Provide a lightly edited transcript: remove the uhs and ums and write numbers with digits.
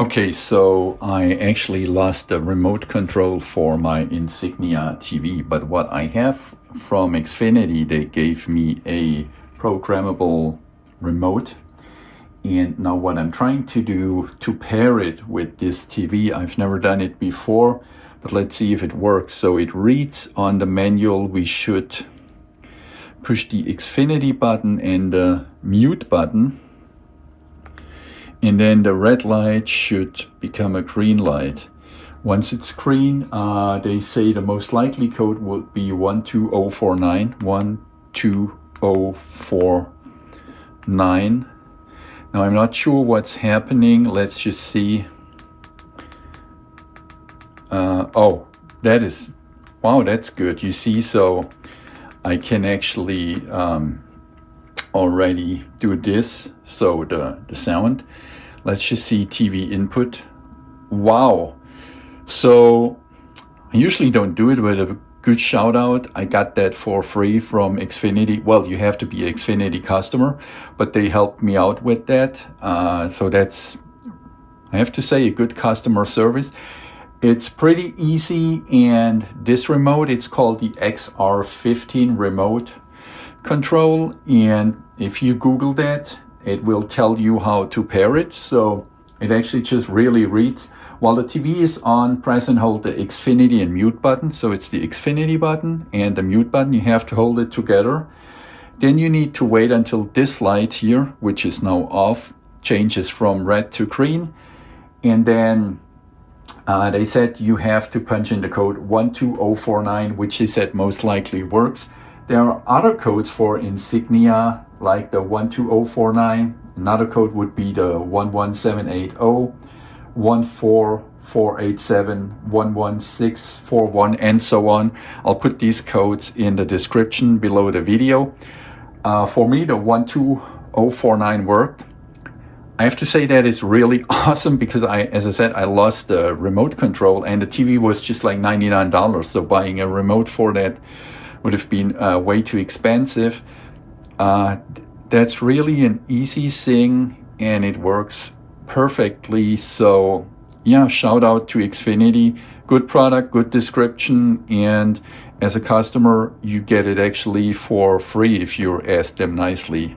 Okay, so I actually lost the remote control for my Insignia TV, but what I have from Xfinity, they gave me a programmable remote. And now what I'm trying to do to pair it with this TV, I've never done it before, but let's see if it works. So it reads on the manual, we should push the Xfinity button and the mute button. And then the red light should become a green light. Once it's green, they say the most likely code would be 12049, 12049. Now I'm not sure what's happening. Let's just see. Oh, that is, wow, that's good. You see, so I can actually already do this. So the sound. Let's just see TV input. Wow. So I usually don't do it, with a good shout out. I got that for free from Xfinity. Well, you have to be an Xfinity customer, but they helped me out with that. So that's, I have to say, a good customer service. It's pretty easy, and this remote, it's called the XR15 remote control. And if you Google that, it will tell you how to pair it. So it actually just really reads. While the TV is on, press and hold the Xfinity and Mute button. So it's the Xfinity button and the Mute button. You have to hold it together. Then you need to wait until this light here, which is now off, changes from red to green. And then they said you have to punch in the code 12049, which they said most likely works. There are other codes for Insignia, like the 12049. Another code would be the 11780, 14487, 11641, and so on. I'll put these codes in the description below the video. For me, the 12049 worked. I have to say that is really awesome, because as I said, I lost the remote control and the TV was just like $99. So buying a remote for that would have been way too expensive. That's really an easy thing, and it works perfectly. So yeah, shout out to Xfinity. Good product, good description, and as a customer, you get it actually for free if you ask them nicely.